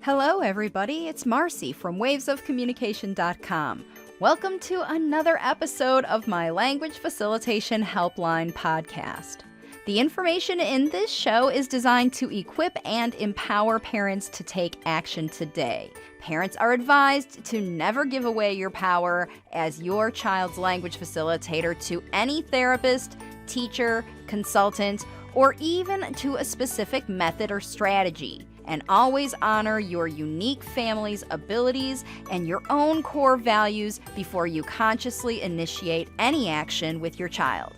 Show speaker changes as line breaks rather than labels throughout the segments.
Hello, everybody. It's Marci from wavesofcommunication.com. Welcome to another episode of my Language Facilitation Helpline podcast. The information in this show is designed to equip and empower parents to take action today. Parents are advised to never give away your power as your child's language facilitator to any therapist, teacher, consultant, or even to a specific method or strategy. And always honor your unique family's abilities and your own core values before you consciously initiate any action with your child.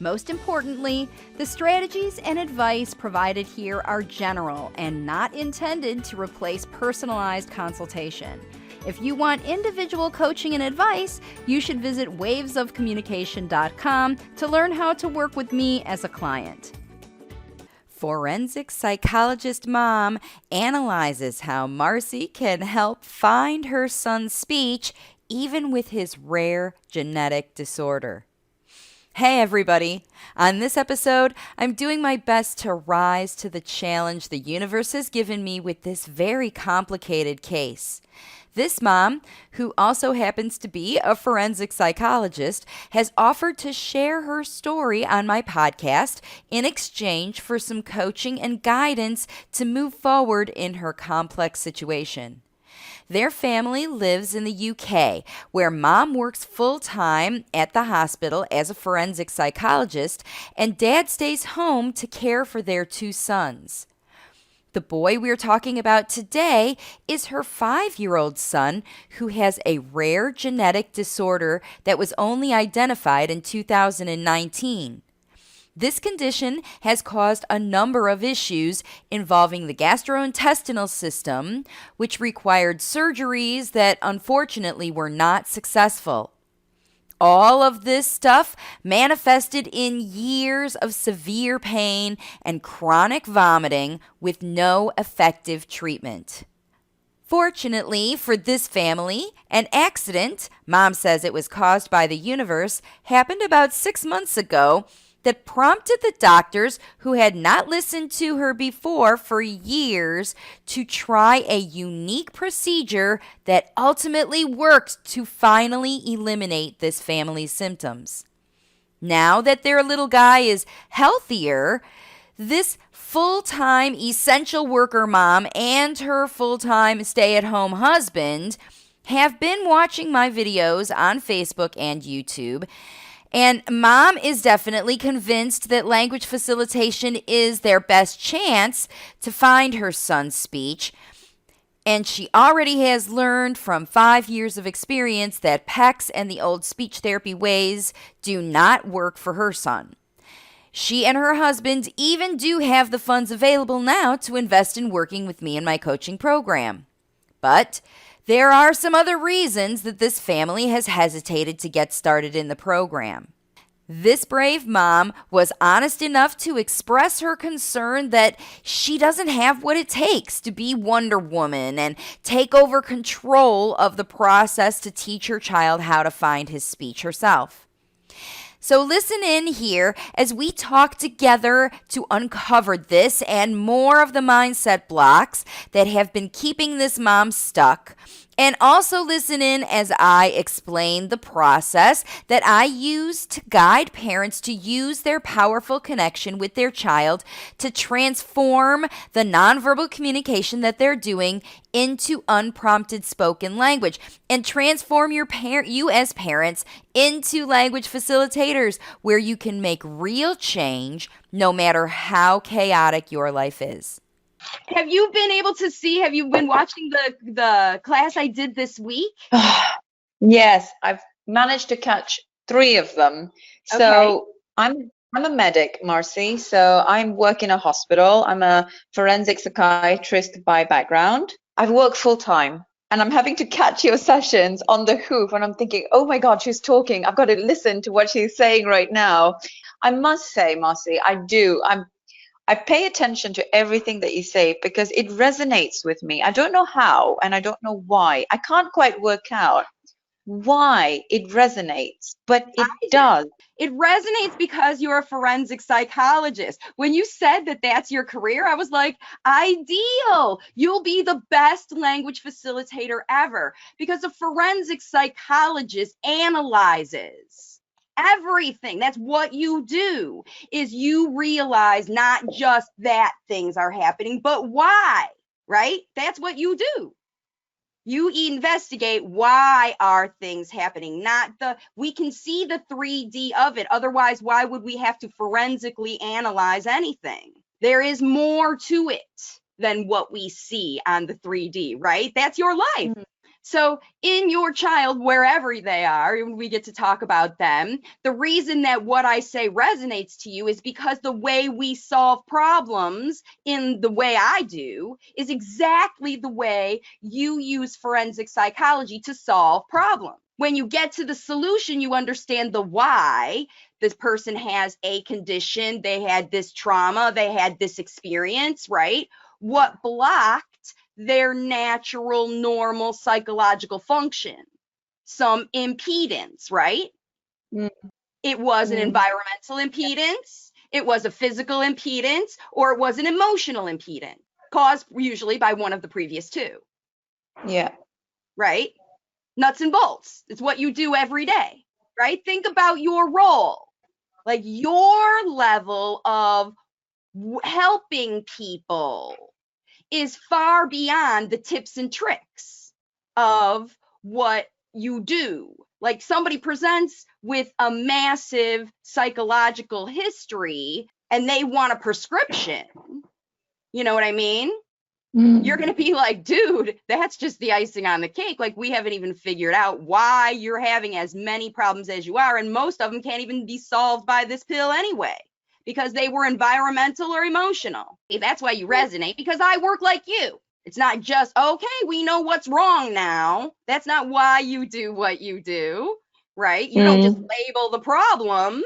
Most importantly, the strategies and advice provided here are general and not intended to replace personalized consultation. If you want individual coaching and advice, you should visit wavesofcommunication.com to learn how to work with me as a client. Forensic psychologist mom analyzes how Marci can help find her son's speech even with his rare genetic disorder. Hey everybody! On this episode, I'm doing my best to rise to the challenge the universe has given me with this very complicated case. This mom, who also happens to be a forensic psychologist, has offered to share her story on my podcast in exchange for some coaching and guidance to move forward in her complex situation. Their family lives in the UK, where mom works full-time at the hospital as a forensic psychologist, and dad stays home to care for their two sons. The boy we're talking about today is her 5-year-old son who has a rare genetic disorder that was only identified in 2019. This condition has caused a number of issues involving the gastrointestinal system, which required surgeries that unfortunately were not successful. All of this stuff manifested in years of severe pain and chronic vomiting with no effective treatment. Fortunately for this family, an accident, mom says it was caused by the universe, happened about 6 months ago that prompted the doctors, who had not listened to her before for years, to try a unique procedure that ultimately worked to finally eliminate this family's symptoms. Now that their little guy is healthier, this full-time essential worker mom and her full-time stay-at-home husband have been watching my videos on Facebook and YouTube. And mom is definitely convinced that language facilitation is their best chance to find her son's speech. And she already has learned from 5 years of experience that PECs and the old speech therapy ways do not work for her son. She and her husband even do have the funds available now to invest in working with me in my coaching program. But there are some other reasons that this family has hesitated to get started in the program. This brave mom was honest enough to express her concern that she doesn't have what it takes to be Wonder Woman and take over control of the process to teach her child how to find his speech herself. So listen in here as we talk together to uncover this and more of the mindset blocks that have been keeping this mom stuck. And also listen in as I explain the process that I use to guide parents to use their powerful connection with their child to transform the nonverbal communication that they're doing into unprompted spoken language and transform you as parents into language facilitators where you can make real change no matter how chaotic your life is.
Have you been able to see, have you been watching the class I did this week?
Yes, I've managed to catch 3 of them. So I'm a medic, Marci. So I work in a hospital. I'm a forensic psychiatrist by background. I've worked full time and I'm having to catch your sessions on the hoof and I'm thinking, oh my God, she's talking. I've got to listen to what she's saying right now. I must say, Marci, I pay attention to everything that you say because it resonates with me. I don't know how and I don't know why. I can't quite work out why it resonates, but it
I
does.
It resonates because you're a forensic psychologist. When you said that that's your career, I was like, ideal. You'll be the best language facilitator ever because a forensic psychologist analyzes everything. That's what you do, is you realize not just that things are happening, but why, right? That's what you do. You investigate why are things happening, not we can see the 3D of it. Otherwise, why would we have to forensically analyze anything? There is more to it than what we see on the 3D, right? That's your life.
Mm.
So in your child, wherever they are, we get to talk about them. The reason that what I say resonates to you is because the way we solve problems in the way I do is exactly the way you use forensic psychology to solve problems. When you get to the solution, you understand the why. This person has a condition, they had this trauma, they had this experience, right? What blocked their natural, normal psychological function? Some impedance, right?
Mm.
It was an
Mm.
environmental impedance, it was a physical impedance, or it was an emotional impedance, caused usually by one of the previous two.
Yeah.
Right? Nuts and bolts. It's what you do every day, right? Think about your role, like your level of helping people is far beyond the tips and tricks of what you do. Like somebody presents with a massive psychological history and they want a prescription. You know what I mean? You're going to be like, dude, that's just the icing on the cake. Like, we haven't even figured out why you're having as many problems as you are. And most of them can't even be solved by this pill anyway, because they were environmental or emotional. That's why you resonate, because I work like you. It's not just, okay, we know what's wrong now. That's not why you do what you do, right? You don't just label the problem.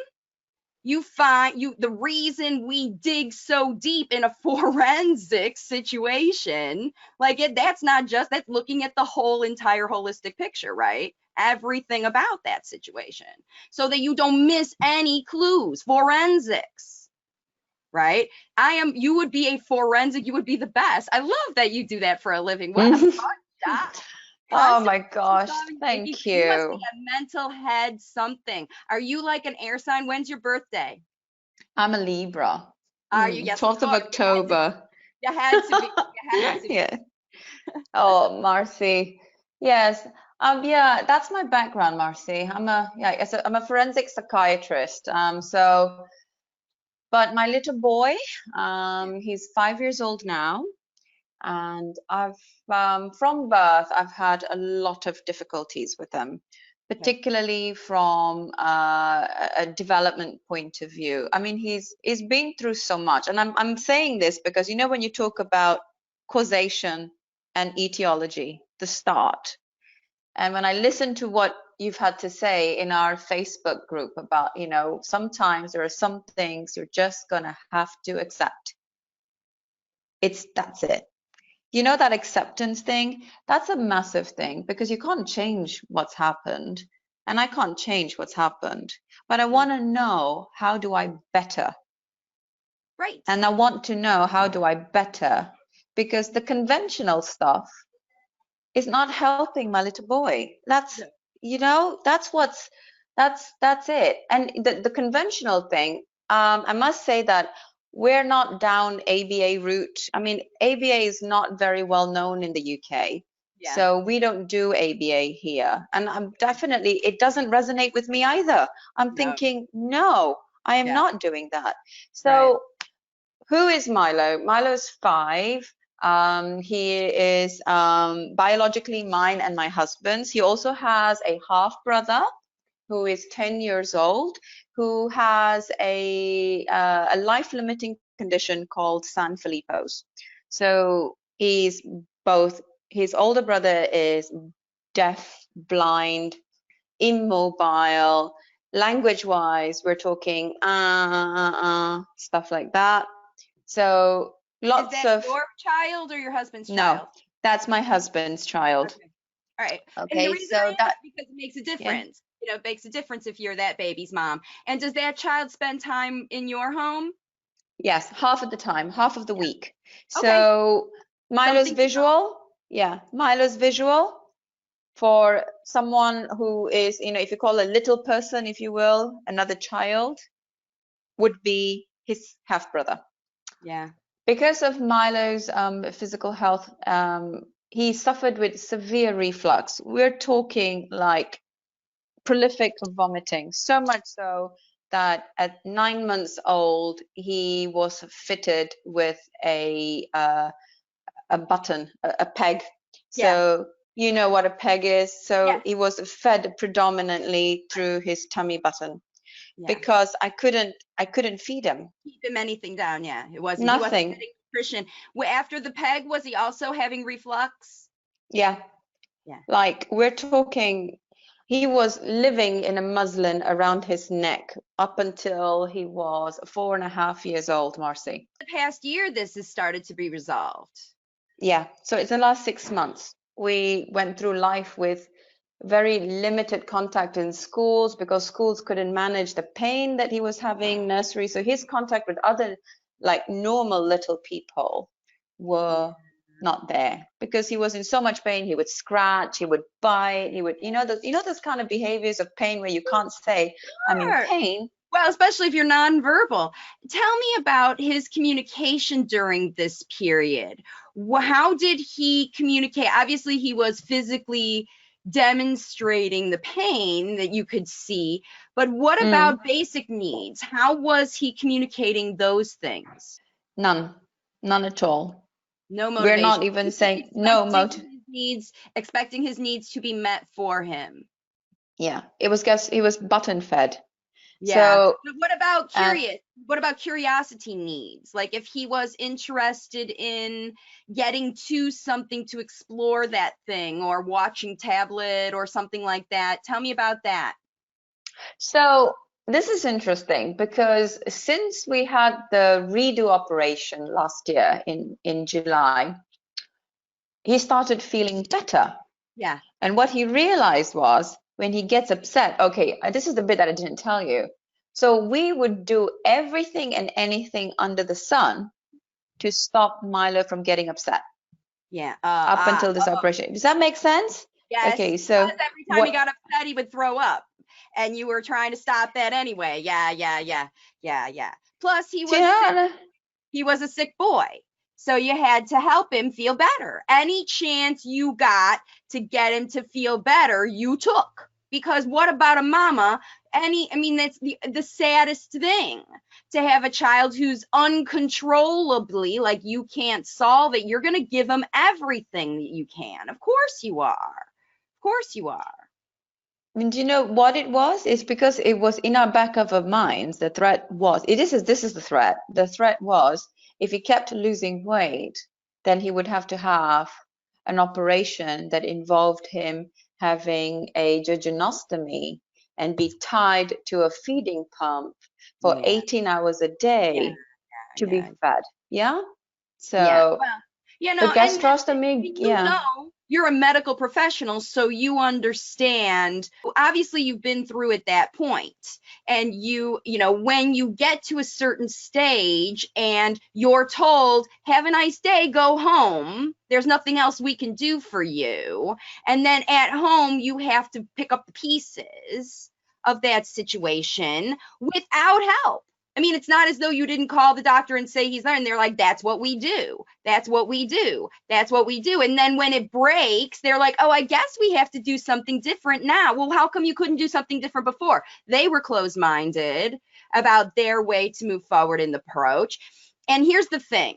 You find the reason we dig so deep in a forensic situation, like that's not just, that's looking at the whole entire holistic picture, right? Everything about that situation, so that you don't miss any clues. Forensics, right? You would be a forensic, you would be the best. I love that you do that for a living. What a fun job.
Oh my gosh, thank
You must be
you.
a mental head something. Are you like an air sign? When's your birthday?
I'm a Libra.
Are you? Yes.
12th of October.
You had to be. You had to be.
Yeah. Oh, Marci. Yes. Yeah, that's my background, Marci. I'm a forensic psychiatrist. But my little boy, he's 5 years old now. And from birth, I've had a lot of difficulties with him, particularly from a development point of view. I mean, he's been through so much, and I'm saying this because, you know, when you talk about causation and etiology, the start, and when I listen to what you've had to say in our Facebook group about, you know, sometimes there are some things you're just gonna have to accept. That's it. You know, that acceptance thing, that's a massive thing, because you can't change what's happened, and I can't change what's happened, but I want to know, how do I better?
Right.
And I want to know, how do I better? Because the conventional stuff is not helping my little boy. That's, you know, that's it. And the conventional thing, I must say that we're not down ABA route. I mean, ABA is not very well known in the UK.
Yeah.
So we don't do ABA here. And I'm definitely, it doesn't resonate with me either. I'm thinking, no, I am not doing that. So who is Milo? Milo's 5. He is biologically mine and my husband's. He also has a half brother who is 10 years old, who has a life-limiting condition called San Filippo's. So his older brother is deaf, blind, immobile. Language-wise, we're talking stuff like that. So lots
of. Is that
of
your child or your husband's child?
No, that's my husband's child.
Okay. All right. And the
Okay,
reason
so
I ask
that,
is because it makes a
yeah,
difference. You know, it makes a difference if you're that baby's mom. And does that child spend time in your home?
yes, half of the time, half of the week.
Okay.
So Milo's
Something to know.
visual, yeah, Milo's visual for someone who is, if you call a little person, if you will, another child, would be his half brother.
Yeah.
Because of Milo's physical health, he suffered with severe reflux. We're talking like prolific vomiting, so much so that at 9 months old, he was fitted with a button, a peg.
Yeah.
So you know what a peg is. So
Yes.
he was fed predominantly through his tummy button
Yeah.
because I couldn't feed him.
Keep him anything down. Yeah. He wasn't
Nothing.
getting nutrition. After the peg, was he also having reflux?
Yeah.
Yeah.
Like we're talking, he was living in a muslin around his neck up until he was 4.5 years old, Marci.
The past year, this has started to be resolved.
Yeah, so it's the last 6 months. We went through life with very limited contact in schools because schools couldn't manage the pain that he was having, nursery. So his contact with other like normal little people were not there because he was in so much pain. He would scratch, he would bite, he would, those kind of behaviors of pain where you can't say, I'm in
Sure.
pain.
Well, especially if you're nonverbal. Tell me about his communication during this period. How did he communicate? Obviously, he was physically demonstrating the pain that you could see, but what about basic needs? How was he communicating those things?
None at all.
No
We're
motivation.
not even saying no motive.
Expecting his needs to be met for him.
Yeah, he was button fed.
Yeah.
So,
But what about
and
what about curiosity needs? Like if he was interested in getting to something to explore that thing or watching tablet or something like that. Tell me about that.
so this is interesting because since we had the redo operation last year in July, he started feeling better.
Yeah.
And what he realized was when he gets upset, okay, this is the bit that I didn't tell you. So we would do everything and anything under the sun to stop Milo from getting upset
Yeah.
up until this operation. Does that make sense?
Yes.
Okay,
Because
so
every time he
what?
got upset, he would throw up. And you were trying to stop that anyway. Yeah. Plus, he
Do you
was sick.
know?
He was a sick boy. So you had to help him feel better. Any chance you got to get him to feel better, you took. Because what about a mama? That's the saddest thing to have a child who's uncontrollably, like you can't solve it. You're going to give them everything that you can. Of course you are. Of course you are.
And do you know what it was? It's because it was in our back of our minds. The threat was, this is the threat. The threat was if he kept losing weight, then he would have to have an operation that involved him having a jejunostomy and be tied to a feeding pump for
Yeah.
18 hours a day to be fed. Yeah?
Yeah.
So
Well,
the
and
gastrostomy, yeah.
you're a medical professional, so you understand. Obviously, you've been through at that point, and when you get to a certain stage and you're told, "Have a nice day, go home." There's nothing else we can do for you, and then at home you have to pick up the pieces of that situation without help. I mean, it's not as though you didn't call the doctor and say he's there, and they're like, that's what we do. That's what we do. That's what we do. And then when it breaks, they're like, oh, I guess we have to do something different now. Well, how come you couldn't do something different before? They were closed-minded about their way to move forward in the approach. And here's the thing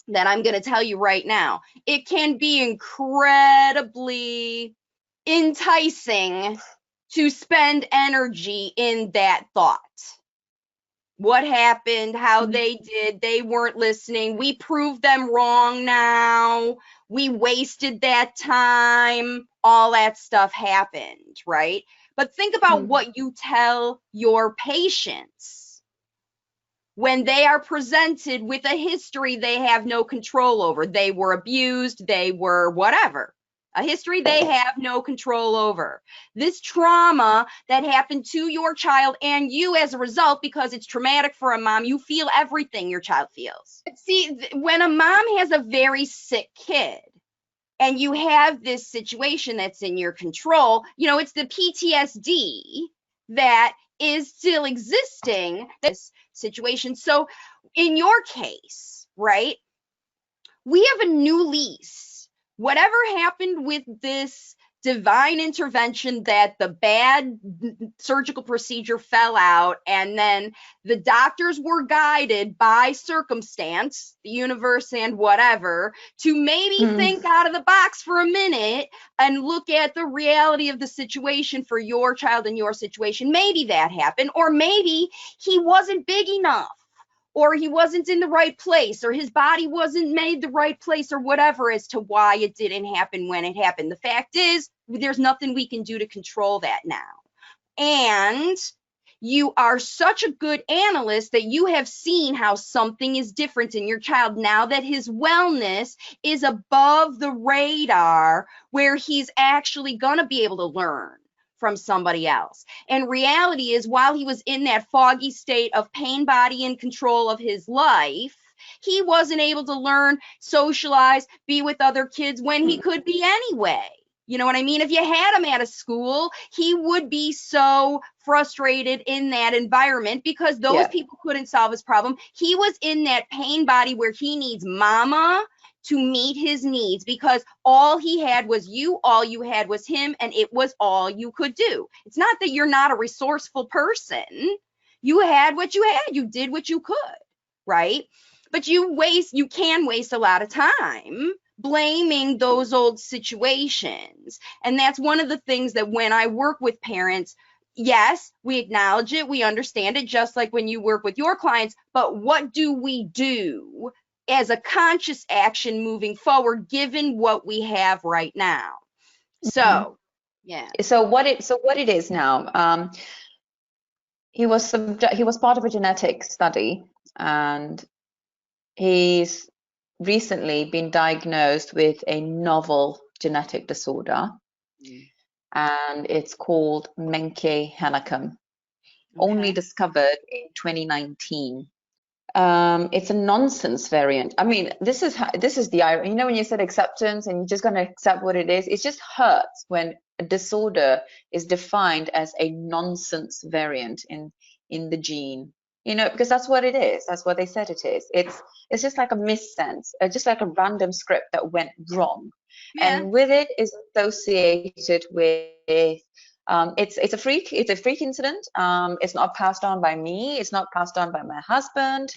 that I'm going to tell you right now. It can be incredibly enticing to spend energy in that thought. What happened, how they weren't listening. We proved them wrong now. We wasted that time. All that stuff happened, right? But think about what you tell your patients when they are presented with a history they have no control over. They were abused, they were whatever. A history they have no control over. This trauma that happened to your child and you as a result, because it's traumatic for a mom, you feel everything your child feels. See, when a mom has a very sick kid and you have this situation that's in your control, you know, it's the PTSD that is still existing, this situation. So in your case, right, we have a new lease. Whatever happened with this divine intervention, that the bad surgical procedure fell out, and then the doctors were guided by circumstance, the universe and whatever, to maybe think out of the box for a minute and look at the reality of the situation for your child and your situation. Maybe that happened, or maybe he wasn't big enough, or he wasn't in the right place, or his body wasn't made the right place, or whatever, as to why it didn't happen when it happened. The fact is, there's nothing we can do to control that now. And you are such a good analyst that you have seen how something is different in your child now that his wellness is above the radar, where he's actually going to be able to learn from somebody else. And reality is, while he was in that foggy state of pain, body, and control of his life, he wasn't able to learn, socialize, be with other kids when he could be anyway. You know what I mean? If you had him at a school, he would be so frustrated in that environment because those people couldn't solve his problem. He was in that pain body where he needs mama to meet his needs, because all he had was you, all you had was him, and it was all you could do. It's not that you're not a resourceful person. You had what you had. You did what you could, right? But you can waste a lot of time blaming those old situations. And that's one of the things that when I work with parents, yes, we acknowledge it, we understand it, just like when you work with your clients, but what do we do as a conscious action moving forward, given what we have right now? So, yeah.
So what it is now, he was part of a genetic study, and he's recently been diagnosed with a novel genetic disorder, and it's called Menke-Hennekam, only discovered in 2019. It's a nonsense variant. I mean, this is the, you know, when you said acceptance and you're just going to accept what it is, it just hurts when a disorder is defined as a nonsense variant in the gene, you know, because that's what it is. That's what they said it is. It's just like a missense, just like a random script that went wrong. And with it is associated with it's a freak incident. It's not passed on by me. It's not passed on by my husband.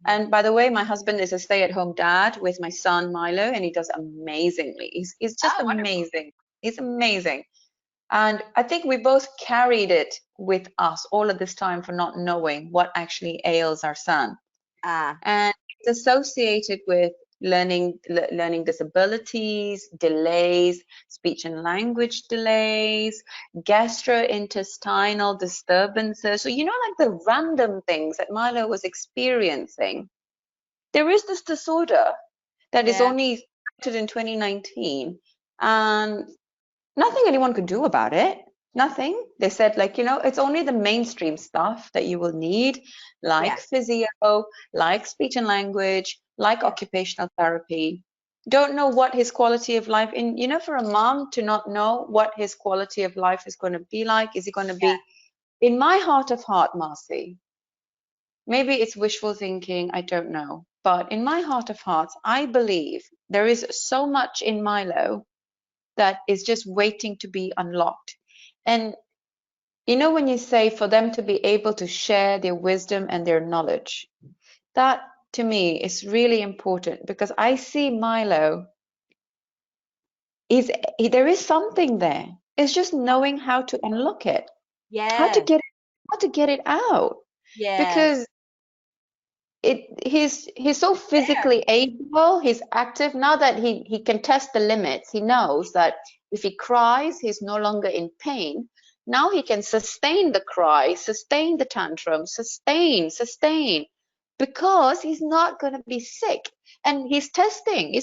And by the way, my husband is a stay-at-home dad with my son Milo, and he does amazingly. He's just amazing. He's amazing. And I think we both carried it with us all of this time for not knowing what actually ails our son. And it's associated with learning disabilities, delays, speech and language delays, gastrointestinal disturbances. So, you know, like the random things that Milo was experiencing. There is this disorder that is only started in 2019, and nothing anyone could do about it. Nothing. They said, like, you know, it's only the mainstream stuff that you will need, like physio, like speech and language, like occupational therapy. Don't know what his quality of life, in, you know, for a mom to not know what his quality of life is going to be like. Is he going to be, in my heart of heart, Marci, maybe it's wishful thinking, I don't know. But in my heart of hearts, I believe there is so much in Milo that is just waiting to be unlocked. And you know, when you say for them to be able to share their wisdom and their knowledge, that to me is really important, because I see Milo there is something there. It's just knowing how to unlock it, how to get it out. Because he's so physically able, he's active now that he can test the limits. He knows that if he cries, he's no longer in pain. Now he can sustain the cry, sustain the tantrum, sustain, because he's not going to be sick. And he's testing.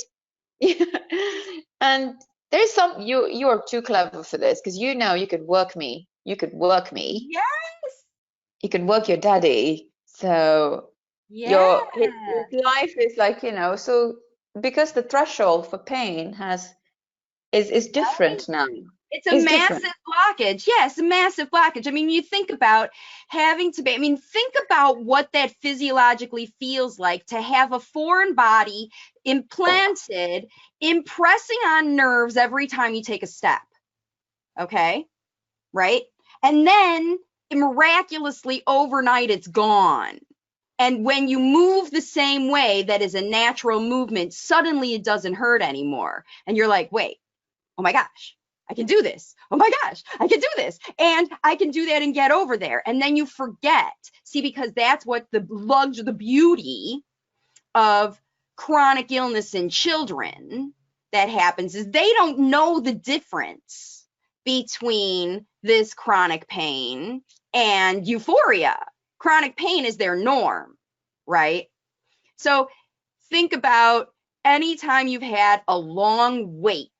And There's some you are too clever for this because you know you could work me. You could work me.
Yes.
You can work your daddy. So
Yeah.
your his life is like, so because the threshold for pain is different now.
It's a
It's different.
massive blockage. Yes, a massive blockage. I mean, you think about having to be, I mean, think about what that physiologically feels like to have a foreign body implanted, impressing on nerves every time you take a step. Okay. Right. And then miraculously overnight, it's gone. And when you move the same way that is a natural movement, suddenly it doesn't hurt anymore. And you're like, wait, oh my gosh, I can do this. Oh my gosh, I can do this. And I can do that and get over there. And then you forget. See, because that's what the beauty of chronic illness in children that happens is they don't know the difference between this chronic pain and euphoria. Chronic pain is their norm, right? So think about anytime you've had a long wait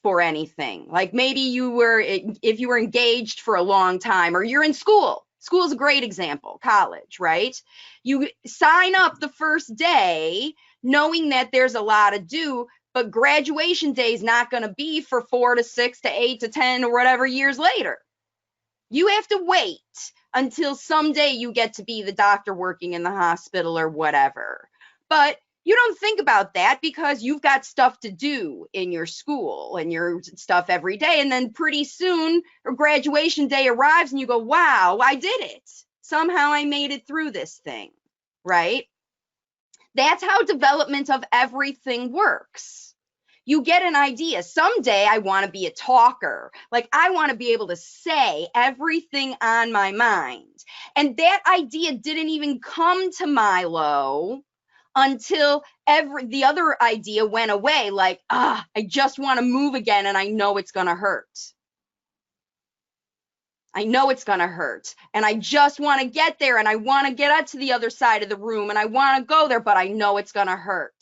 for anything, like maybe if you were engaged for a long time, or you're in school. School is a great example, college, right? You sign up the first day knowing that there's a lot to do, but graduation day is not going to be for 4 to 6 to 8 to 10 or whatever years later. You have to wait until someday you get to be the doctor working in the hospital or whatever. But you don't think about that because you've got stuff to do in your school and your stuff every day. And then pretty soon graduation day arrives and you go, wow, I did it. Somehow I made it through this thing, right? That's how development of everything works. You get an idea. Someday I want to be a talker. Like I want to be able to say everything on my mind. And that idea didn't even come to Milo until the other idea went away. Like, I just want to move again and I know it's going to hurt. I know it's going to hurt. And I just want to get there and I want to get up to the other side of the room and I want to go there, but I know it's going to hurt.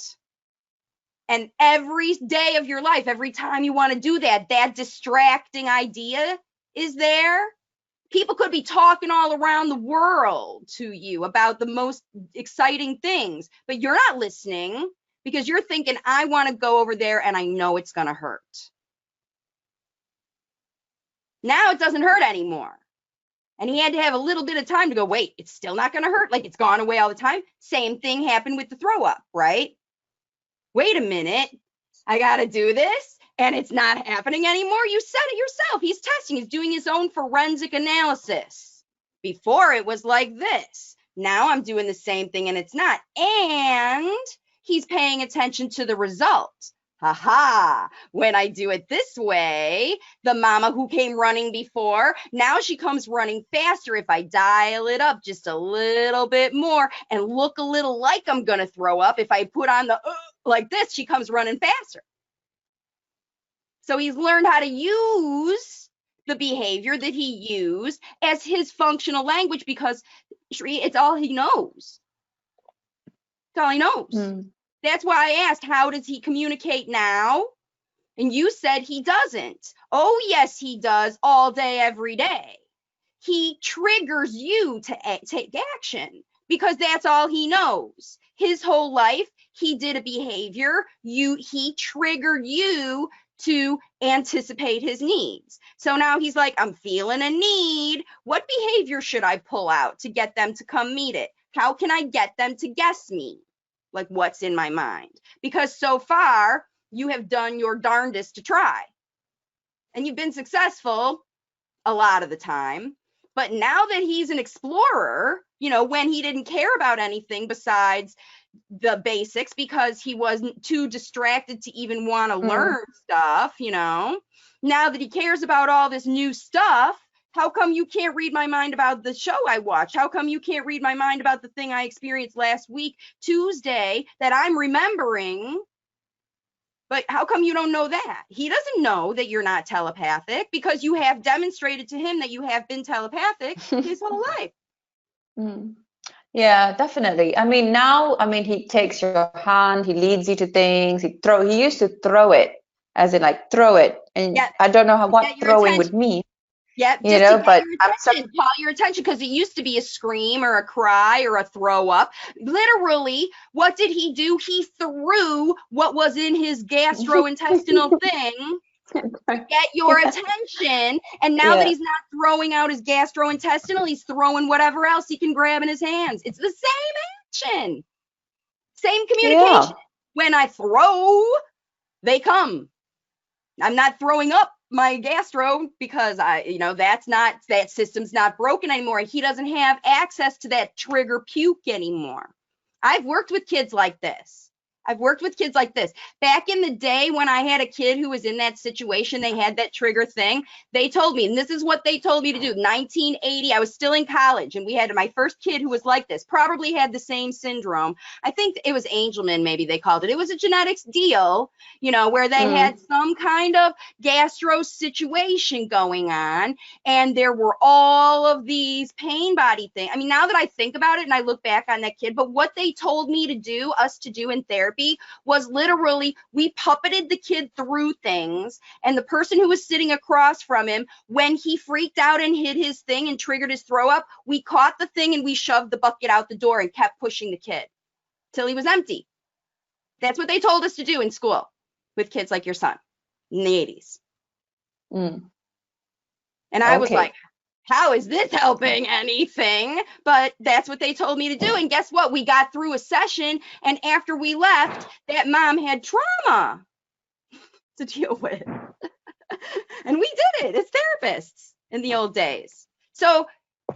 And every day of your life, every time you want to do that, that distracting idea is there. People could be talking all around the world to you about the most exciting things, but you're not listening because you're thinking, I want to go over there and I know it's going to hurt. Now it doesn't hurt anymore. And he had to have a little bit of time to go, wait, it's still not going to hurt? Like it's gone away all the time? Same thing happened with the throw up, right? Wait a minute, I got to do this and it's not happening anymore. You said it yourself. He's testing, he's doing his own forensic analysis. Before it was like this. Now I'm doing the same thing and it's not. And he's paying attention to the result. Haha, when I do it this way, the mama who came running before, now she comes running faster if I dial it up just a little bit more and look a little like I'm going to throw up. If I put on the like this, she comes running faster. So he's learned how to use the behavior that he used as his functional language because it's all he knows. It's all he knows. Mm. That's why I asked, how does he communicate now? And you said he doesn't. Oh, yes, he does all day, every day. He triggers you to take action because that's all he knows. His whole life, he did a behavior. He triggered you to anticipate his needs. So now he's like, I'm feeling a need. What behavior should I pull out to get them to come meet it? How can I get them to guess me? Like what's in my mind? Because so far you have done your darndest to try and you've been successful a lot of the time. But now that he's an explorer, when he didn't care about anything besides the basics because he wasn't too distracted to even want to learn stuff, now that he cares about all this new stuff, how come you can't read my mind about the show I watched? How come you can't read my mind about the thing I experienced last week, Tuesday, that I'm remembering? But how come you don't know that? He doesn't know that you're not telepathic because you have demonstrated to him that you have been telepathic his whole life.
Yeah, definitely. I mean, he takes your hand, he leads you to things. He used to throw it as in like throw it. And
Yeah.
I don't know what
Get your
throwing
attention.
would mean.
Yep,
You
just
know,
to get
but
your attention, call your attention, because it used to be a scream or a cry or a throw up. Literally, what did he do? He threw what was in his gastrointestinal thing to get your attention. And now that he's not throwing out his gastrointestinal, he's throwing whatever else he can grab in his hands. It's the same action, same communication. When I throw, they come. I'm not throwing up my gastro because that system's not broken anymore. He doesn't have access to that trigger puke anymore. I've worked with kids like this. Back in the day when I had a kid who was in that situation, they had that trigger thing. They told me, and this is what they told me to do. 1980, I was still in college, and we had my first kid who was like this, probably had the same syndrome. I think it was Angelman, maybe they called it. It was a genetics deal, where they had some kind of gastro situation going on, and there were all of these pain body things. I mean, now that I think about it and I look back on that kid, but what they told me us to do in therapy was literally, we puppeted the kid through things, and the person who was sitting across from him, when he freaked out and hid his thing and triggered his throw up, we caught the thing and we shoved the bucket out the door and kept pushing the kid till he was empty. That's what they told us to do in school with kids like your son in the 80s. And I was like, how is this helping anything? But that's what they told me to do. And guess what? We got through a session, and after we left, that mom had trauma to deal with. And we did it as therapists in the old days. So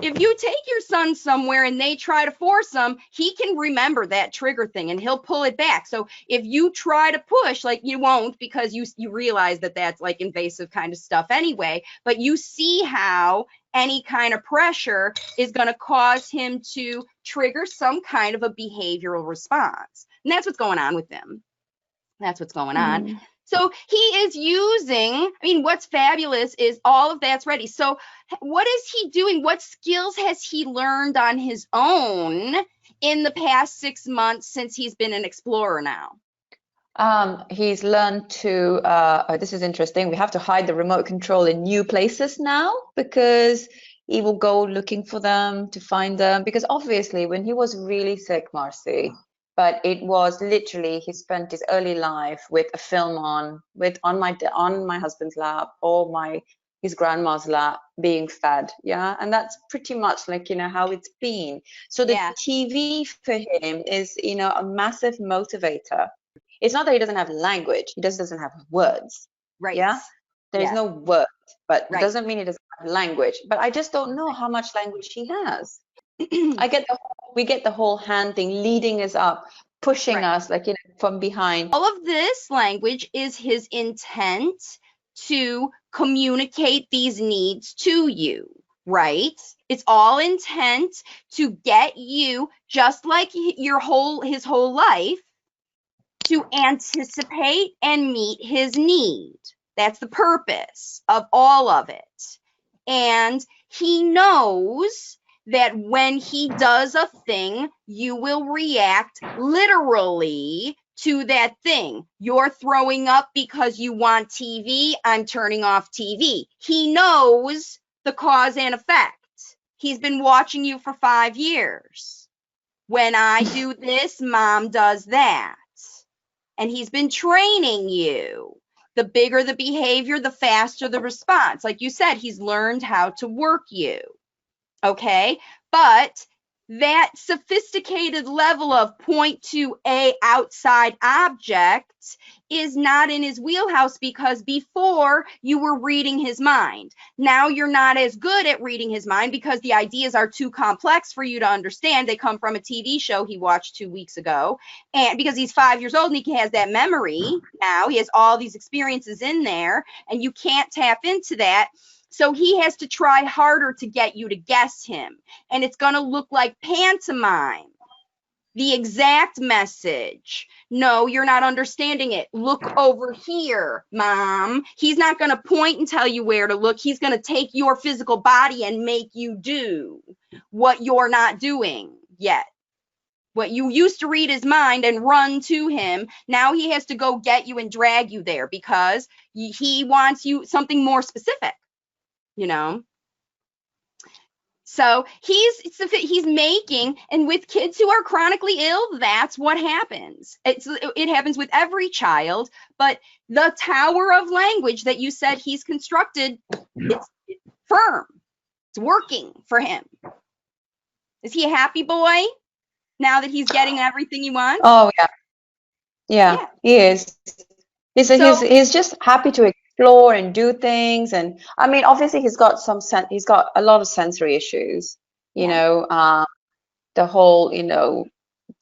if you take your son somewhere and they try to force him, he can remember that trigger thing and he'll pull it back. So if you try to push, like, you won't, because you realize that that's like invasive kind of stuff anyway, but you see how any kind of pressure is going to cause him to trigger some kind of a behavioral response. And that's what's going on with them. That's what's going on. So he is using, what's fabulous is all of that's ready. So what is he doing? What skills has he learned on his own in the past 6 months since he's been an explorer now?
He's learned to, this is interesting, we have to hide the remote control in new places now, because he will go looking for them to find them. Because obviously when he was really sick, Marci, but it was literally, he spent his early life with a film on my husband's lap or his grandma's lap, being fed. And that's pretty much like, how it's been. So the TV for him is, a massive motivator. It's not that he doesn't have language, he just doesn't have words. There's no words, but it doesn't mean he doesn't have language. But I just don't know how much language he has. We get the whole hand thing, leading us up, pushing us like, from behind.
All of this language is his intent to communicate these needs to you, right? It's all intent to get you, just like his whole life, to anticipate and meet his need. That's the purpose of all of it. And he knows that when he does a thing, you will react literally to that thing. You're throwing up because you want TV. I'm turning off TV. He knows the cause and effect. He's been watching you for 5 years. When I do this, mom does that. And he's been training you. The bigger the behavior, the faster the response. Like you said, he's learned how to work you. Okay, but that sophisticated level of point to a outside object is not in his wheelhouse, because before you were reading his mind. Now you're not as good at reading his mind because the ideas are too complex for you to understand. They come from a TV show he watched 2 weeks ago. And because he's 5 years old and he has that memory now, he has all these experiences in there, and you can't tap into that. So he has to try harder to get you to guess him. And it's going to look like pantomime. The exact message. No, you're not understanding it. Look over here, mom. He's not going to point and tell you where to look. He's going to take your physical body and make you do what you're not doing yet. What you used to read his mind and run to him, now he has to go get you and drag you there because he wants you something more specific, you know? So he's making, and with kids who are chronically ill, that's what happens. It happens with every child, but the tower of language that you said he's constructed, it's firm. It's working for him. Is he a happy boy now that he's getting everything he wants?
Oh yeah, he is. He's just happy to explore and do things, and I mean, obviously he's got a lot of sensory issues. You know, the whole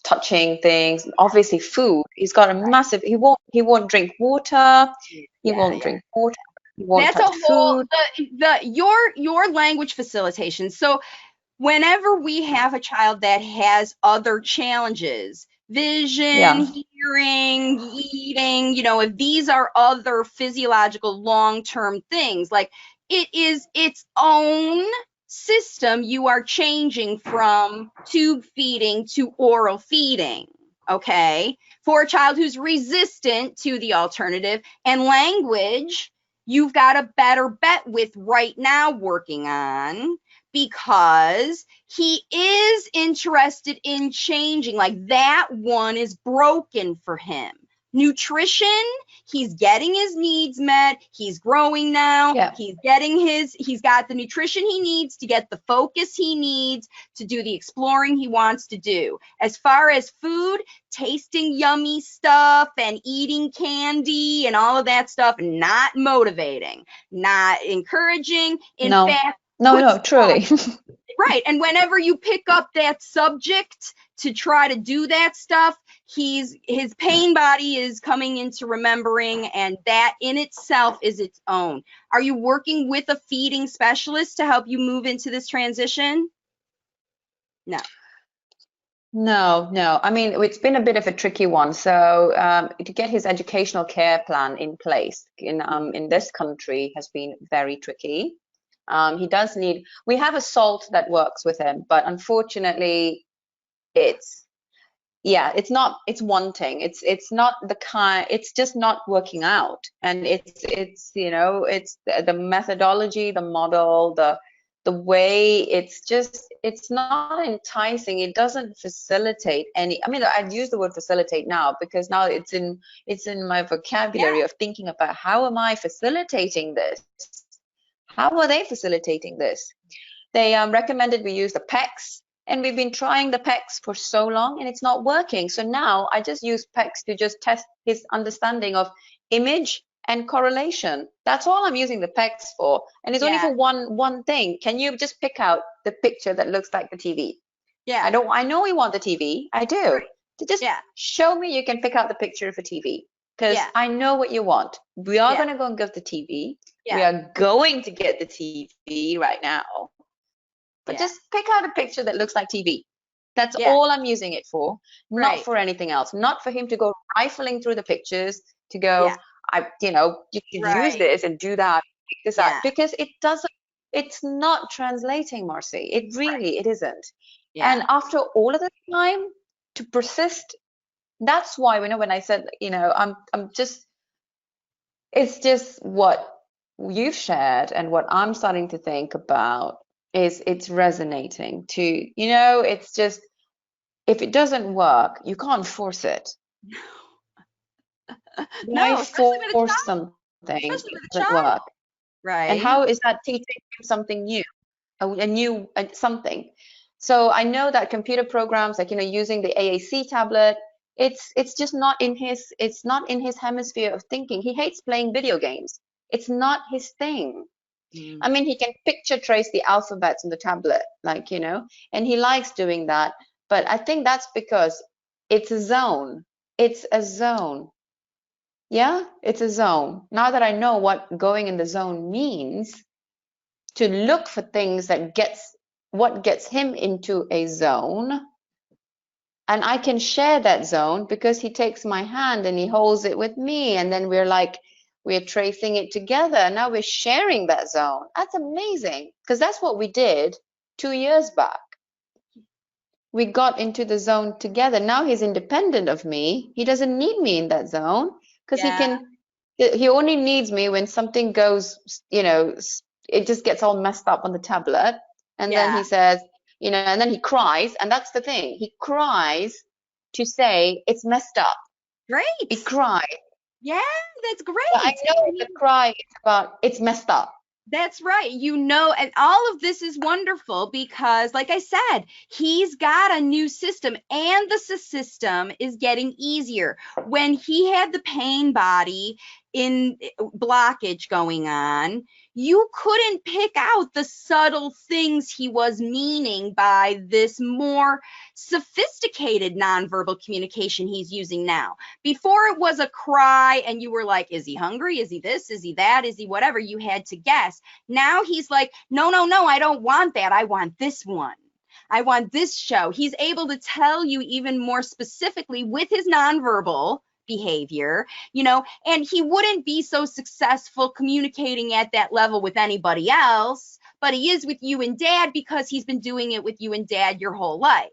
touching things. Obviously, food. He's got a massive. He won't drink water. He won't drink water. He won't touch food.
Your language facilitation. So whenever we have a child that has other challenges, vision, hearing, eating, if these are other physiological long-term things, like it is its own system, you are changing from tube feeding to oral feeding, okay? For a child who's resistant to the alternative, and language, you've got a better bet with right now working on, because he is interested in changing. Like that one is broken for him. Nutrition, he's getting his needs met. He's growing now.
Yeah.
He's got the nutrition he needs to get the focus he needs to do the exploring he wants to do. As far as food, tasting yummy stuff and eating candy and all of that stuff, not motivating, not encouraging. In fact,
no, truly.
Right. And whenever you pick up that subject to try to do that stuff, his pain body is coming into remembering, and that in itself is its own. Are you working with a feeding specialist to help you move into this transition? No.
No. I mean, it's been a bit of a tricky one. So to get his educational care plan in place in this country has been very tricky. He does need, we have a SALT that works with him, but unfortunately it's wanting. It's not it's just not working out. And it's the methodology, the model, the way it's not enticing. It doesn't facilitate any, I mean, I'd use the word facilitate now because now it's in my vocabulary of thinking about how am I facilitating this? How are they facilitating this? They recommended we use the PECs, and we've been trying the PECs for so long, and it's not working. So now I just use PECs to just test his understanding of image and correlation. That's all I'm using the PECs for, and it's only for one thing. Can you just pick out the picture that looks like the TV? Yeah. I know we want the TV. I do. Right. Just show me you can pick out the picture of a TV, because I know what you want. We are going to go and get the TV. We are going to get the TV right now. But just pick out a picture that looks like TV. That's all I'm using it for, not for anything else. Not for him to go rifling through the pictures to go, you can use this and do that, this out, because it's not translating, Marci. It isn't. Yeah. And after all of the time to persist, that's why when I said, it's just what you've shared and what I'm starting to think about is it's resonating to, it's just, if it doesn't work, you can't force it. Why force something that doesn't work? Right. And how is that teaching him something new, a new something? So I know that computer programs, like, using the AAC tablet, it's just not in his hemisphere of thinking. He hates playing video games. It's not his thing. I mean, he can picture trace the alphabets on the tablet, and he likes doing that. But I think that's because it's a zone. It's a zone. Yeah, it's a zone. Now that I know what going in the zone means, to look for things that gets him into a zone, and I can share that zone because he takes my hand and he holds it with me, and then we're tracing it together. Now we're sharing that zone. That's amazing, because that's what we did 2 years back. we got into the zone together. Now he's independent of me. He doesn't need me in that zone because he only needs me when something goes, it just gets all messed up on the tablet. And then he says, and then he cries. And that's the thing. He cries to say it's messed up.
Great.
He cries.
Yeah, that's great.
But I know the cry is about it's messed up.
That's right. And all of this is wonderful because, like I said, he's got a new system and the system is getting easier. When he had the pain body in blockage going on, you couldn't pick out the subtle things he was meaning by this more sophisticated nonverbal communication he's using now. Before it was a cry and you were like, is he hungry? Is he this? Is he that? Is he whatever? You had to guess. Now he's like, no, I don't want that. I want this one. I want this show. He's able to tell you even more specifically with his nonverbal behavior, and he wouldn't be so successful communicating at that level with anybody else, but he is with you and dad because he's been doing it with you and dad your whole life,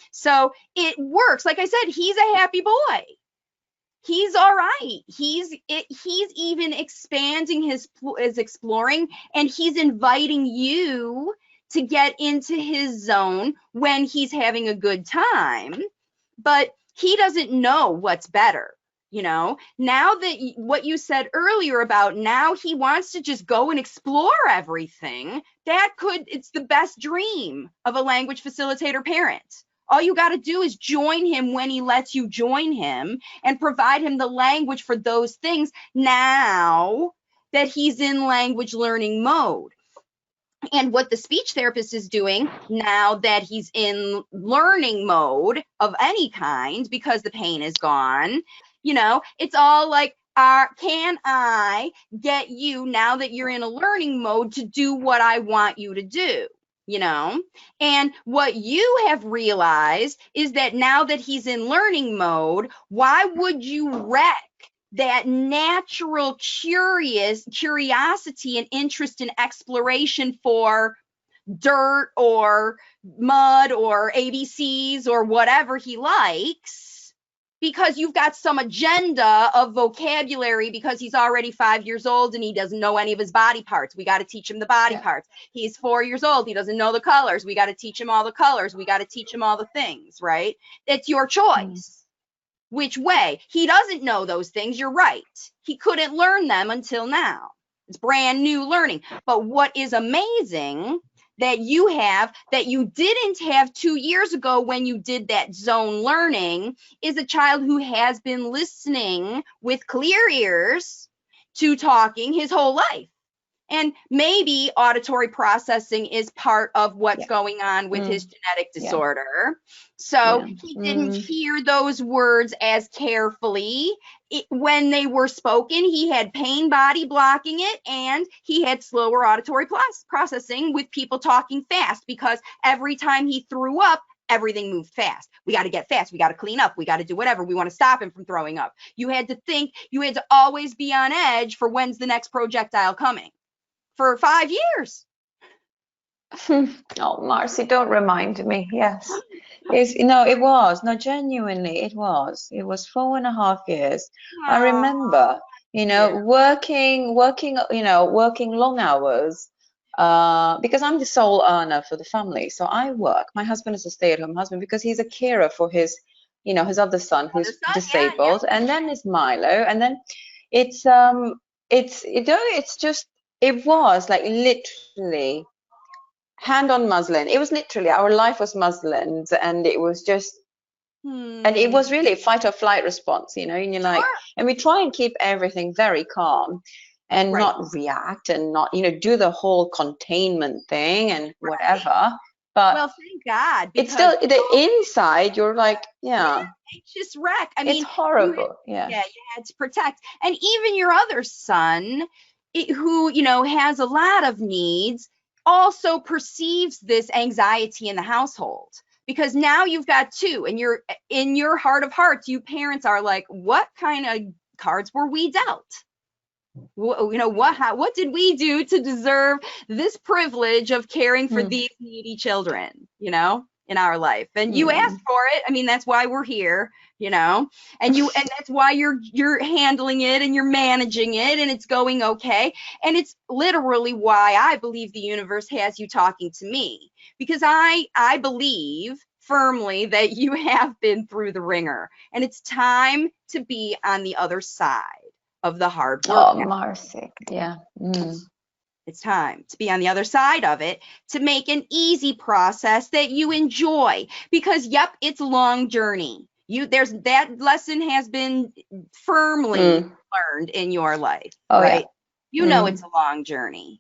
so it works. Like I said, he's a happy boy. He's all right. He's even expanding his exploring, and he's inviting you to get into his zone when he's having a good time, but he doesn't know what's better, now that what you said earlier about now he wants to just go and explore everything, it's the best dream of a language facilitator parent. All you got to do is join him when he lets you join him and provide him the language for those things now that he's in language learning mode. And what the speech therapist is doing now that he's in learning mode of any kind, because the pain is gone, it's all like, can I get you, now that you're in a learning mode, to do what I want you to do? And what you have realized is that now that he's in learning mode, why would you wreck that natural curiosity and interest in exploration for dirt or mud or ABCs or whatever he likes, because you've got some agenda of vocabulary because he's already 5 years old and he doesn't know any of his body parts. We got to teach him the body parts. He's 4 years old. He doesn't know the colors. We got to teach him all the colors. We got to teach him all the things, right? It's your choice. Which way? He doesn't know those things. You're right. He couldn't learn them until now. It's brand new learning. But what is amazing that you have that you didn't have 2 years ago when you did that zone learning is a child who has been listening with clear ears to talking his whole life. And maybe auditory processing is part of what's going on with his genetic disorder. So he didn't hear those words as carefully when they were spoken. He had pain body blocking it, and he had slower auditory processing with people talking fast, because every time he threw up, everything moved fast. We got to get fast. We got to clean up. We got to do whatever. We want to stop him from throwing up. You had to think, you had to always be on edge for when's the next projectile coming. For 5 years.
Oh, Marci, don't remind me. Yes. It was. No, genuinely, it was. It was 4.5 years.
Wow.
I remember, working long hours, because I'm the sole earner for the family. So I work. My husband is a stay-at-home husband because he's a carer for his other son who's disabled. And then it's Milo. And then it was like literally hand on muslin. It was literally, our life was muslins, and it was just, and it was really fight or flight response, and you're like, and we try and keep everything very calm and not react and not, do the whole containment thing and whatever. But
well, thank God.
It's still, the inside, you're like,
anxious wreck. I mean,
it's horrible. You
had to protect. And even your other son, who has a lot of needs, also perceives this anxiety in the household, because now you've got two, and you're in your heart of hearts, you parents are like, what kind of cards were we dealt? What did we do to deserve this privilege of caring for these needy children? in our life, and you asked for it. I mean, that's why we're here, you know, and that's why you're handling it and you're managing it, and it's going okay. And it's literally why I believe the universe has you talking to me, because I believe firmly that you have been through the ringer, and it's time to be on the other side of the hard work.
Oh, Marci, yeah.
It's time to be on the other side of it, to make an easy process that you enjoy, because yep, it's a long journey. There's that lesson has been firmly learned in your life, right? Yeah. You know it's a long journey.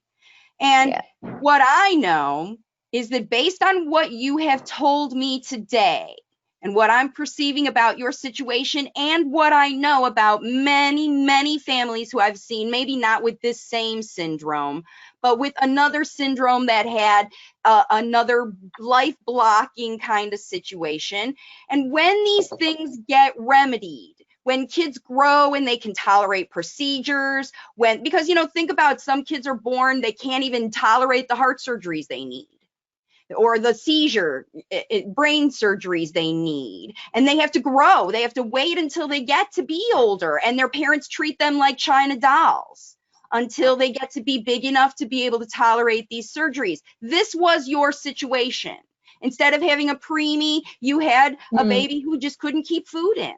And what I know is that based on what you have told me today, and what I'm perceiving about your situation, and what I know about many, many families who I've seen, maybe not with this same syndrome, but with another syndrome that had another life-blocking kind of situation. And when these things get remedied, when kids grow and they can tolerate procedures, because, you know, think about, some kids are born, they can't even tolerate the heart surgeries they need, or the seizure, brain surgeries they need, and they have to grow. They have to wait until they get to be older, and their parents treat them like China dolls until they get to be big enough to be able to tolerate these surgeries. This was your situation. Instead of having a preemie, you had a baby who just couldn't keep food in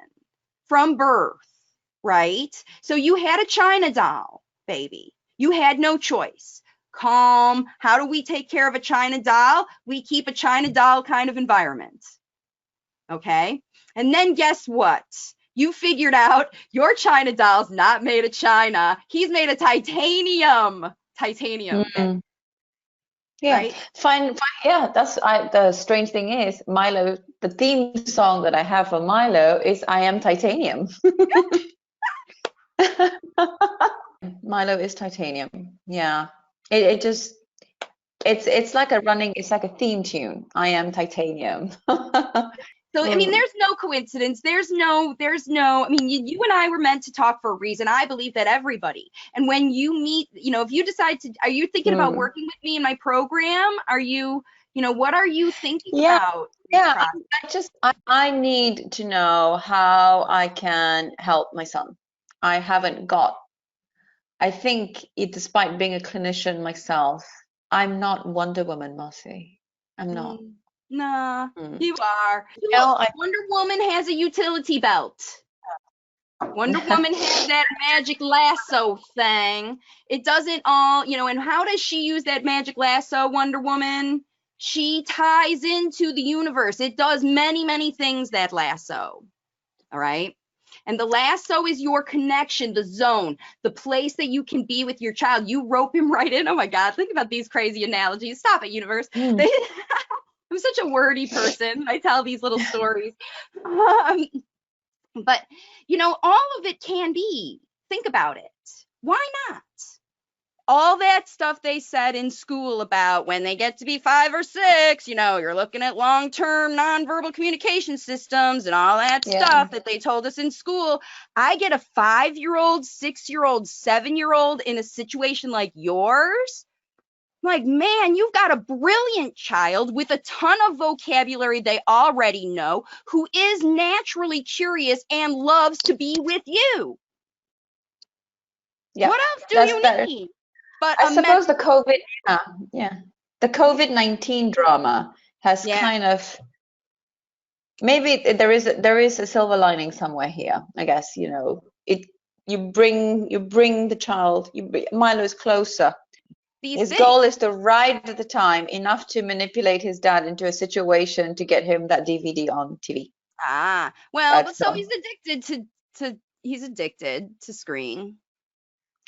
from birth, right? So you had a China doll baby. You had no choice. Calm. How do we take care of a China doll? We keep a China doll kind of environment. Okay. And then guess what? You figured out your China doll's not made of China. He's made of titanium. Titanium.
Yeah.
Right?
Fine. Yeah. The strange thing is, Milo, the theme song that I have for Milo is "I Am Titanium." Milo is titanium. Yeah. It's like it's like a theme tune. I am titanium.
So, I mean, there's no coincidence. There's no, I mean, you and I were meant to talk for a reason. I believe that everybody. And when you meet, you know, if you decide to, are you thinking about working with me in my program? Are you, you know, what are you thinking about?
Yeah, I need to know how I can help my son. I think despite being a clinician myself, I'm not Wonder Woman, Marci. I'm not.
Nah, you are. Wonder Woman has a utility belt. Wonder Woman has that magic lasso thing. It doesn't all, you know, and how does she use that magic lasso, Wonder Woman? She ties into the universe. It does many, many things, that lasso. All right. And the lasso is your connection, the zone, the place that you can be with your child. You rope him right in. Oh my God, think about these crazy analogies. Stop it, universe. I'm such a wordy person. I tell these little stories. But, you know, all of it can be. Think about it. Why not? All that stuff they said in school about when they get to be 5 or 6, you know, you're looking at long-term nonverbal communication systems and all that stuff that they told us in school. I get a 5-year-old, 6-year-old, 7-year-old in a situation like yours. Like, man, you've got a brilliant child with a ton of vocabulary they already know, who is naturally curious and loves to be with you. What else do you need?
But I suppose the the COVID-19 drama has kind of, maybe there is a silver lining somewhere here. I guess, you know, you bring the child. Milo is closer. His goal is to ride the time enough to manipulate his dad into a situation to get him that DVD on TV.
Well, but so he's addicted to screen.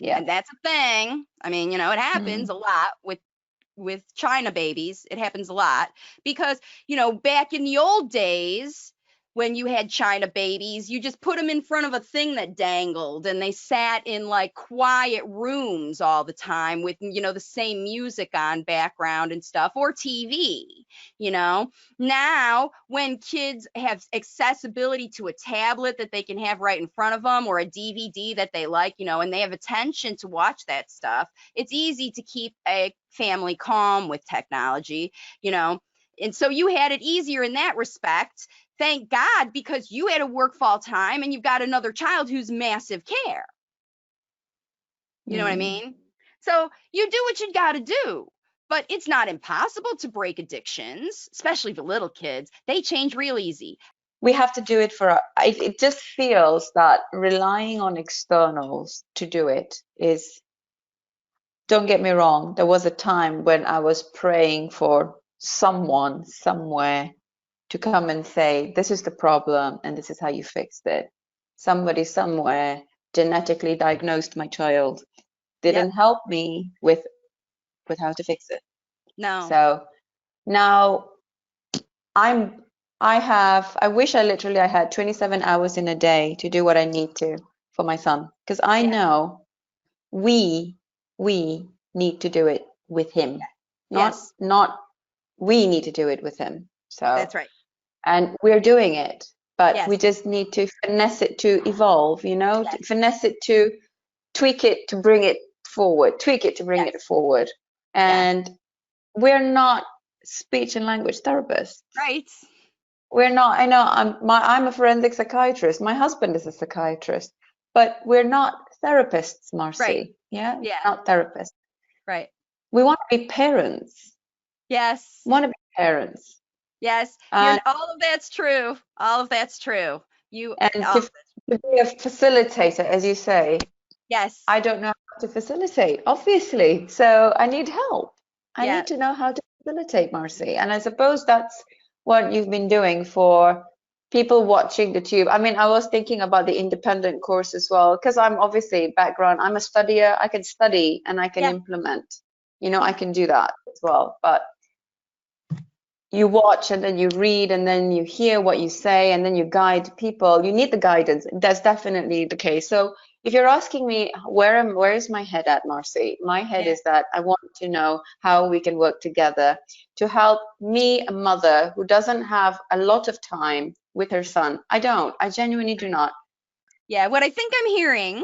Yeah, and that's a thing. I mean, you know, it happens a lot with China babies. It happens a lot because, you know, back in the old days, when you had China babies, you just put them in front of a thing that dangled, and they sat in like quiet rooms all the time with, you know, the same music on background and stuff, or TV, you know. Now, when kids have accessibility to a tablet that they can have right in front of them, or a DVD that they like, you know, and they have attention to watch that stuff, it's easy to keep a family calm with technology, you know. And so you had it easier in that respect. Thank God, because you had to work full time and you've got another child who's massive care. You know what I mean? So you do what you got to do, but it's not impossible to break addictions, especially the little kids. They change real easy.
We have to do it for it just feels that relying on externals to do it is, don't get me wrong, there was a time when I was praying for someone somewhere to come and say, this is the problem and this is how you fixed it. Somebody somewhere genetically diagnosed my child, didn't help me with how to fix it.
No.
So now I wish I had 27 hours in a day to do what I need to for my son, because I know we need to do it with him. Not we need to do it with him. So
that's right.
And we're doing it, but we just need to finesse it to evolve, you know, finesse it to tweak it to bring it forward, it forward. And we're not speech and language therapists.
Right.
We're not. I know I'm a forensic psychiatrist. My husband is a psychiatrist, but we're not therapists, Marci.
Right.
Yeah. Not therapists.
Right.
We want to be parents.
Yes.
Want to be parents.
Yes. And all of that's true. All of that's true.
To be a facilitator, as you say.
Yes.
I don't know how to facilitate, obviously. So I need help. I need to know how to facilitate, Marci. And I suppose that's what you've been doing for people watching the tube. I mean, I was thinking about the independent course as well, because I'm obviously background, I'm a studier. I can study and I can implement. You know, I can do that as well. But you watch and then you read and then you hear what you say and then you guide people. You need the guidance. That's definitely the case. So if you're asking me where is my head at, Marci? My head is that I want to know how we can work together to help me, a mother who doesn't have a lot of time with her son. I genuinely do not.
Yeah, what I think I'm hearing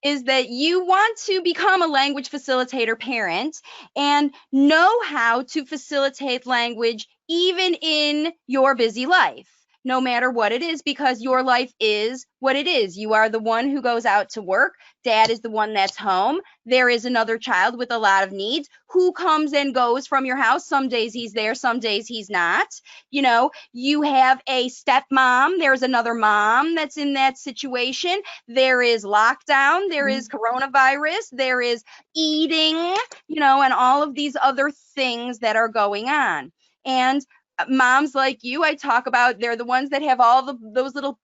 is that you want to become a language facilitator parent and know how to facilitate language even in your busy life, no matter what it is, because your life is what it is. You are the one who goes out to work. Dad is the one that's home. There is another child with a lot of needs who comes and goes from your house. Some days he's there, some days he's not. You know, you have a stepmom. There's another mom that's in that situation. There is lockdown. There is coronavirus. There is eating, you know, and all of these other things that are going on. And moms like you, I talk about, they're the ones that have all those little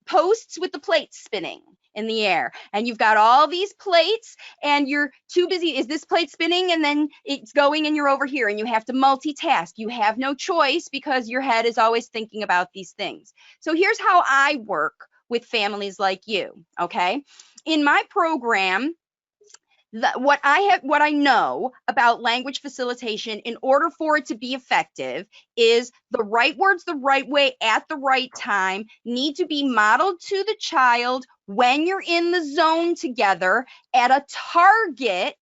posts with the plates spinning in the air, and you've got all these plates and you're too busy. Is this plate spinning? And then it's going and you're over here and you have to multitask. You have no choice because your head is always thinking about these things. So here's how I work with families like you. Okay. In my program, what I know about language facilitation, in order for it to be effective, is the right words the right way at the right time need to be modeled to the child when you're in the zone together at a target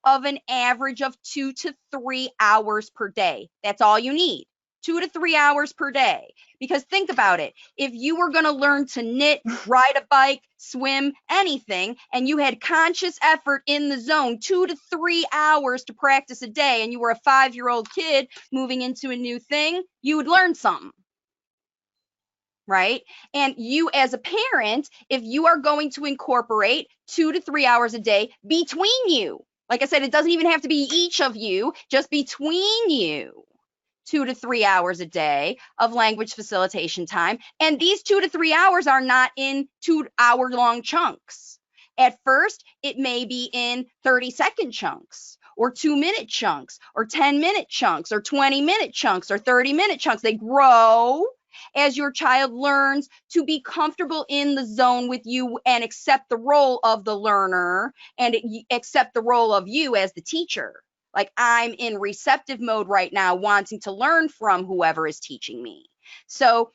of an average of 2 to 3 hours per day. That's all you need. 2 to 3 hours per day. Because think about it. If you were going to learn to knit, ride a bike, swim, anything, and you had conscious effort in the zone, 2 to 3 hours to practice a day, and you were a 5-year-old kid moving into a new thing, you would learn something. Right? And you as a parent, if you are going to incorporate 2 to 3 hours a day between you, like I said, it doesn't even have to be each of you, just between you. 2 to 3 hours a day of language facilitation time. And these 2 to 3 hours are not in 2-hour-long chunks. At first, it may be in 30-second chunks or 2-minute chunks or 10-minute chunks or 20-minute chunks or 30-minute chunks. They grow as your child learns to be comfortable in the zone with you and accept the role of the learner and accept the role of you as the teacher. Like, I'm in receptive mode right now, wanting to learn from whoever is teaching me. So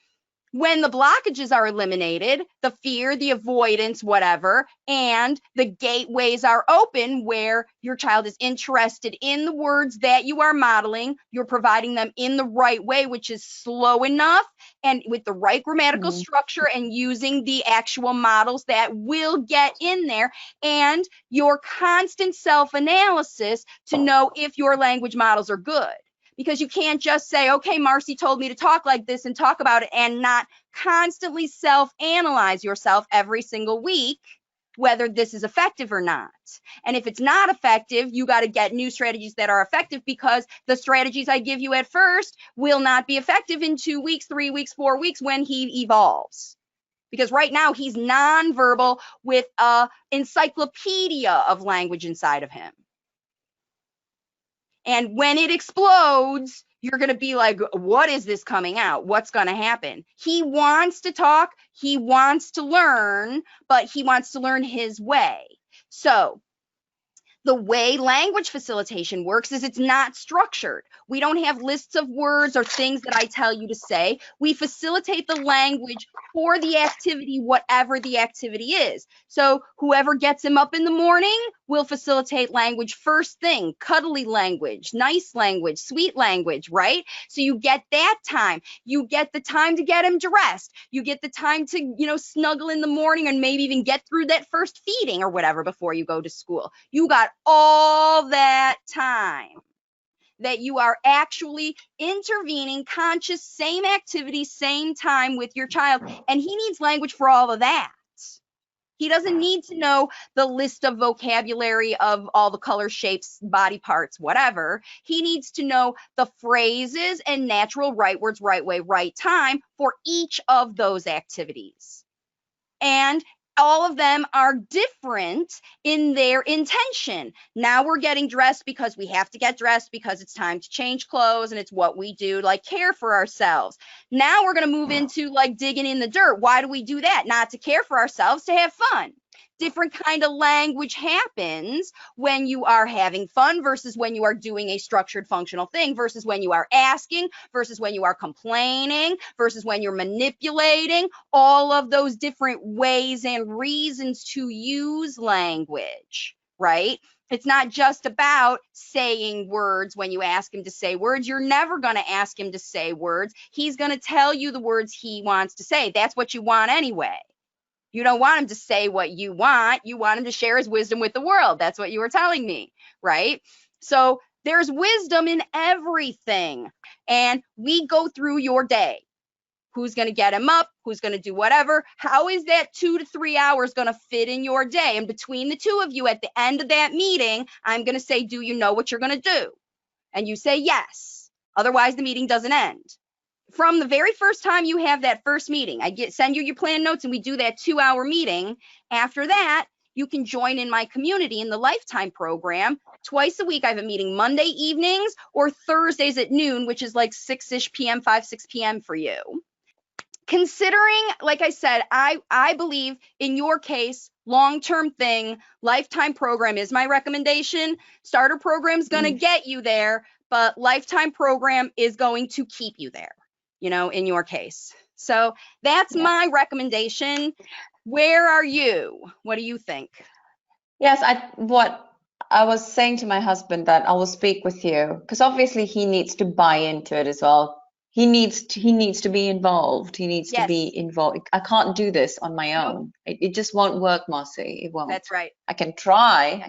When the blockages are eliminated, the fear, the avoidance, whatever, and the gateways are open where your child is interested in the words that you are modeling, you're providing them in the right way, which is slow enough and with the right grammatical structure and using the actual models that will get in there, and your constant self-analysis to know if your language models are good. Because you can't just say, okay, Marci told me to talk like this and talk about it, and not constantly self-analyze yourself every single week, whether this is effective or not. And if it's not effective, you got to get new strategies that are effective, because the strategies I give you at first will not be effective in 2 weeks, 3 weeks, 4 weeks when he evolves. Because right now he's nonverbal with an encyclopedia of language inside of him. And when it explodes, you're going to be like, what is this coming out? What's going to happen? He wants to talk. He wants to learn, but he wants to learn his way. So the way language facilitation works is it's not structured. We don't have lists of words or things that I tell you to say. We facilitate the language for the activity, whatever the activity is. So whoever gets him up in the morning will facilitate language first thing, cuddly language, nice language, sweet language, right? So you get that time. You get the time to get him dressed. You get the time to, snuggle in the morning and maybe even get through that first feeding or whatever before you go to school. You got all that time that you are actually intervening, conscious, same activity, same time with your child. And he needs language for all of that. He doesn't need to know the list of vocabulary of all the color, shapes, body parts, whatever. He needs to know the phrases and natural right words, right way, right time for each of those activities. And all of them are different in their intention. Now we're getting dressed because we have to get dressed because it's time to change clothes, and it's what we do, like care for ourselves. Now we're going to move into like digging in the dirt. Why do we do that? Not to care for ourselves, to have fun. Different kind of language happens when you are having fun versus when you are doing a structured functional thing, versus when you are asking, versus when you are complaining, versus when you're manipulating. All of those different ways and reasons to use language, right? It's not just about saying words when you ask him to say words. You're never going to ask him to say words. He's going to tell you the words he wants to say. That's what you want anyway. You don't want him to say what you want. You want him to share his wisdom with the world. That's what you were telling me, right? So there's wisdom in everything. And we go through your day. Who's going to get him up? Who's going to do whatever? How is that 2 to 3 hours going to fit in your day? And between the two of you at the end of that meeting, I'm going to say, do you know what you're going to do? And you say yes. Otherwise, the meeting doesn't end. From the very first time you have that first meeting, send you your plan notes and we do that 2-hour meeting. After that, you can join in my community in the Lifetime program. Twice a week, I have a meeting Monday evenings or Thursdays at noon, which is like 6 p.m., 6 p.m. for you. Considering, like I said, I believe in your case, long-term thing, Lifetime program is my recommendation. Starter program is going to get you there, but Lifetime program is going to keep you there. In your case. So that's my recommendation. Where are you? What do you think?
Yes, what I was saying to my husband that I will speak with you, because obviously he needs to buy into it as well. He needs to be involved. He needs to be involved. I can't do this on my own. It just won't work, Marci. It won't.
That's right.
I can try,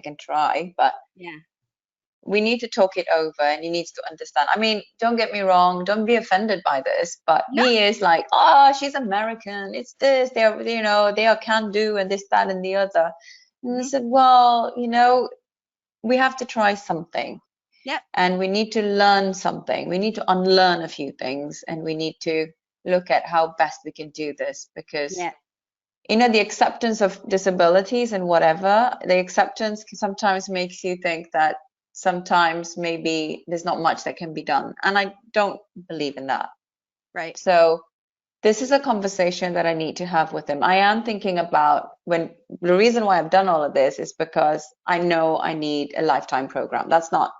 but
yeah.
We need to talk it over, and he needs to understand. I mean, don't get me wrong, don't be offended by this, but he is like, oh, she's American, it's this, they are can do and this, that, and the other. And I said, well, we have to try something.
Yeah.
And we need to learn something. We need to unlearn a few things, and we need to look at how best we can do this, because the acceptance of disabilities and whatever, the acceptance sometimes makes you think that sometimes maybe there's not much that can be done. And I don't believe in that.
Right.
So this is a conversation that I need to have with him. I am thinking about the reason why I've done all of this is because I know I need a Lifetime program. That's not,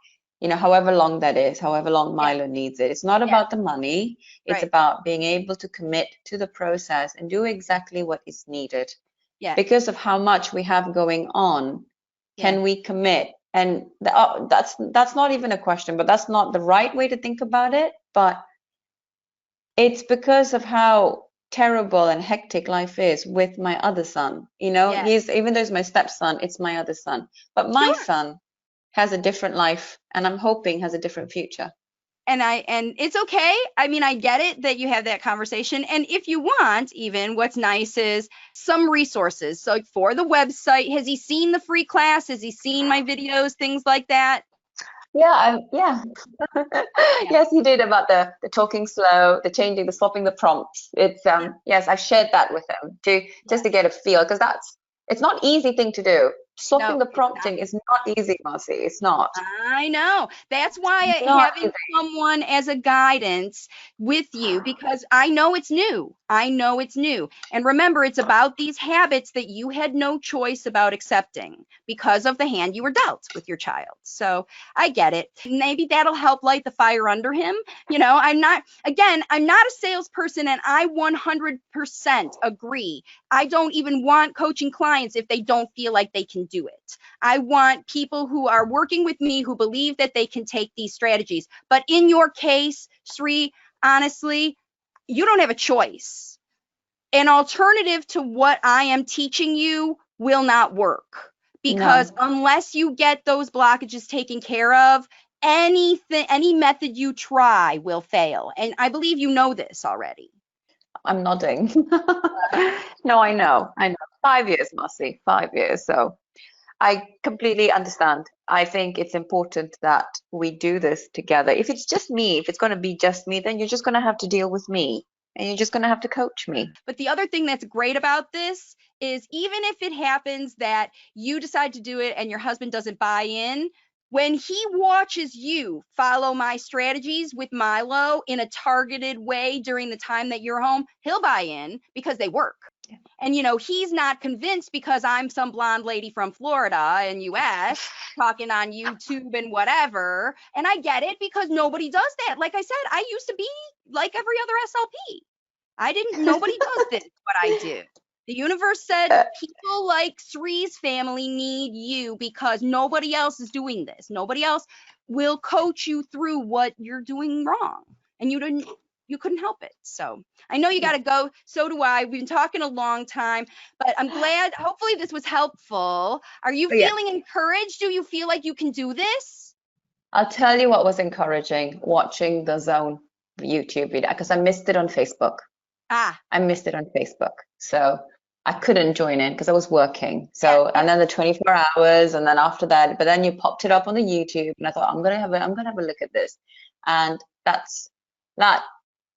however long that is, however long Milo needs it. It's not about the money. It's
Right.
about being able to commit to the process and do exactly what is needed.
Yeah.
Because of how much we have going on, can we commit? And that's not even a question, but that's not the right way to think about it. But it's because of how terrible and hectic life is with my other son. He's, even though he's my stepson, it's my other son. But my son has a different life, and I'm hoping has a different future.
And it's okay. I mean, I get it that you have that conversation. And if you want, even what's nice is some resources. So for the website, has he seen the free class? Has he seen my videos, things like that?
Yeah. Yes, he did, about the talking slow, the changing, the swapping the prompts. It's yes, I've shared that with him just to get a feel, because it's not easy thing to do. Swapping the prompting is not easy, Marci. It's not.
I know. That's why having someone as a guidance with you, because I know it's new. And remember, it's about these habits that you had no choice about accepting because of the hand you were dealt with your child. So I get it. Maybe that'll help light the fire under him. I'm not a salesperson, and I 100% agree. I don't even want coaching clients if they don't feel like they can do it. I want people who are working with me who believe that they can take these strategies. But in your case, Sri, honestly, you don't have a choice. An alternative to what I am teaching you will not work, because unless you get those blockages taken care of, any method you try will fail. And I believe you know this already.
I'm nodding. No, I know. 5 years, Marci, 5 years. So I completely understand. I think it's important that we do this together. If it's just me, if it's going to be just me, then you're just going to have to deal with me, and you're just going to have to coach me.
But the other thing that's great about this is, even if it happens that you decide to do it and your husband doesn't buy in, when he watches you follow my strategies with Milo in a targeted way during the time that you're home, he'll buy in because they work. Yeah. And, he's not convinced because I'm some blonde lady from Florida and US talking on YouTube and whatever. And I get it, because nobody does that. Like I said, I used to be like every other SLP. Nobody does this, what I do. The universe said people like Sri's family need you, because nobody else is doing this. Nobody else will coach you through what you're doing wrong. And you couldn't help it. So I know you got to go. So do I. We've been talking a long time, but I'm glad. Hopefully this was helpful. Are you feeling encouraged? Do you feel like you can do this?
I'll tell you what was encouraging, watching the Zone YouTube video, because I missed it on Facebook. I missed it on Facebook. So I couldn't join in because I was working. So, and then the 24 hours, and then after that, but then you popped it up on the YouTube, and I thought, I'm gonna have a look at this. And that's that.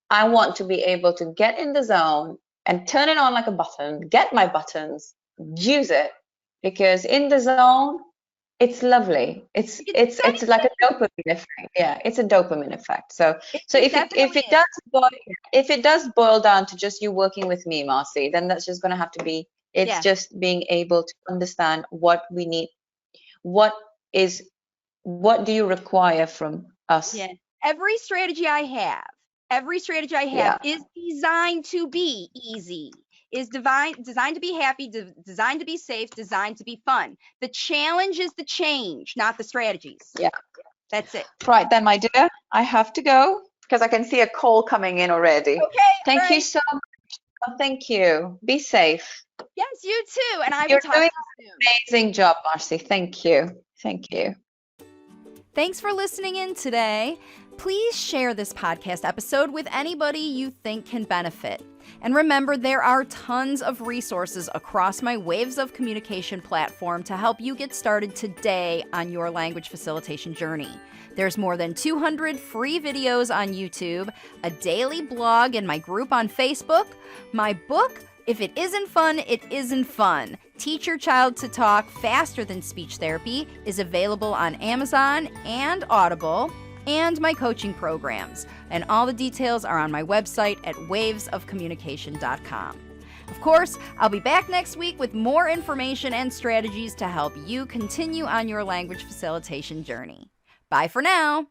I want to be able to get in the zone and turn it on like a button, get my buttons, use it, because in the zone, it's lovely. It's like a dopamine effect. Yeah, it's a dopamine effect. So if it does boil down to just you working with me, Marci, then that's just going to have to be. It's just being able to understand what we need. What do you require from us?
Yeah. Every strategy I have is designed to be easy. Is designed to be happy, designed to be safe, designed to be fun. The challenge is the change, not the strategies.
Yeah.
That's it.
Right then, my dear, I have to go because I can see a call coming in already.
Okay.
Thank you so much. Oh, thank you. Be safe.
Yes, you too. And
You're doing an amazing job, Marci. Thank you. Thank you.
Thanks for listening in today. Please share this podcast episode with anybody you think can benefit. And remember, there are tons of resources across my Waves of Communication platform to help you get started today on your language facilitation journey. There's more than 200 free videos on YouTube, a daily blog in my group on Facebook, my book, If It Isn't Fun, It Isn't Fun. Teach Your Child to Talk Faster Than Speech Therapy is available on Amazon and Audible, and my coaching programs. And all the details are on my website at wavesofcommunication.com. Of course, I'll be back next week with more information and strategies to help you continue on your language facilitation journey. Bye for now.